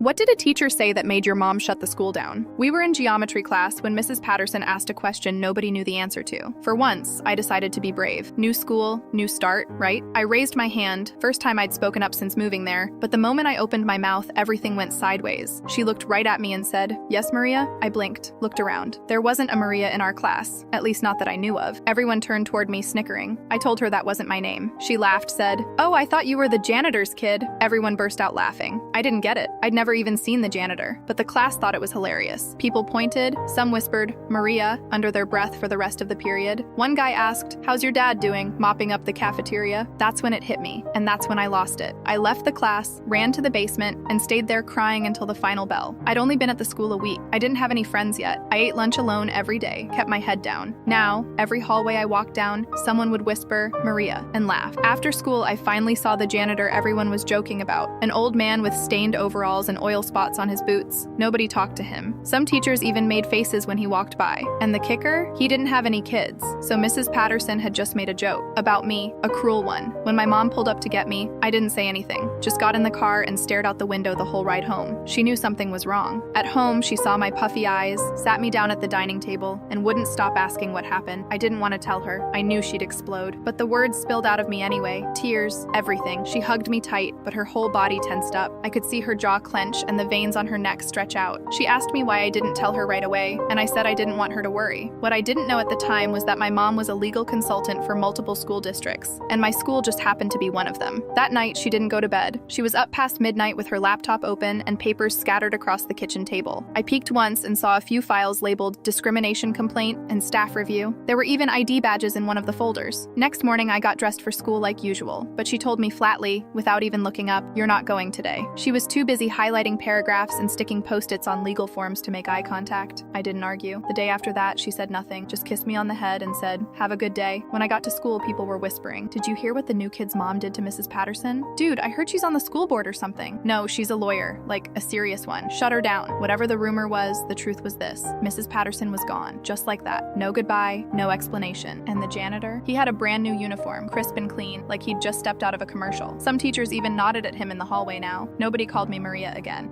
What did a teacher say that made your mom shut the school down? We were in geometry class when Mrs. Patterson asked a question nobody knew the answer to. For once, I decided to be brave. New school, new start, right? I raised my hand, first time I'd spoken up since moving there, but the moment I opened my mouth, everything went sideways. She looked right at me and said, "Yes, Maria?" I blinked, looked around. There wasn't a Maria in our class, at least not that I knew of. Everyone turned toward me, snickering. I told her that wasn't my name. She laughed, said, "Oh, I thought you were the janitor's kid." Everyone burst out laughing. I didn't get it. I'd never even seen the janitor, but the class thought it was hilarious. People pointed, some whispered, "Maria," under their breath for the rest of the period. One guy asked, "How's your dad doing?" mopping up the cafeteria. That's when it hit me, and that's when I lost it. I left the class, ran to the basement, and stayed there crying until the final bell. I'd only been at the school a week. I didn't have any friends yet. I ate lunch alone every day, kept my head down. Now, every hallway I walked down, someone would whisper, "Maria," and laugh. After school, I finally saw the janitor everyone was joking about, an old man with stained overalls and oil spots on his boots. Nobody talked to him. Some teachers even made faces when he walked by. And the kicker? He didn't have any kids. So Mrs. Patterson had just made a joke about me, a cruel one. When my mom pulled up to get me, I didn't say anything, just got in the car and stared out the window the whole ride home. She knew something was wrong. At home, she saw my puffy eyes, sat me down at the dining table, and wouldn't stop asking what happened. I didn't want to tell her. I knew she'd explode. But the words spilled out of me anyway. Tears, everything. She hugged me tight, but her whole body tensed up. I could see her jaw clench and the veins on her neck stretch out. She asked me why I didn't tell her right away, and I said I didn't want her to worry. What I didn't know at the time was that my mom was a legal consultant for multiple school districts, and my school just happened to be one of them. That night, she didn't go to bed. She was up past midnight with her laptop open and papers scattered across the kitchen table. I peeked once and saw a few files labeled discrimination complaint and staff review. There were even ID badges in one of the folders. Next morning, I got dressed for school like usual, but she told me flatly, without even looking up, "You're not going today." She was too busy highlighting paragraphs and sticking post-its on legal forms to make eye contact. I didn't argue. The day after that, she said nothing, just kissed me on the head and said, "Have a good day." When I got to school, people were whispering, "Did you hear what the new kid's mom did to Mrs. Patterson? Dude, I heard she's on the school board or something." No, she's a lawyer, like a serious one. Shut her down. Whatever the rumor was, the truth was this. Mrs. Patterson was gone, just like that. No goodbye, no explanation. And the janitor? He had a brand new uniform, crisp and clean, like he'd just stepped out of a commercial. Some teachers even nodded at him in the hallway now. Nobody called me Maria again.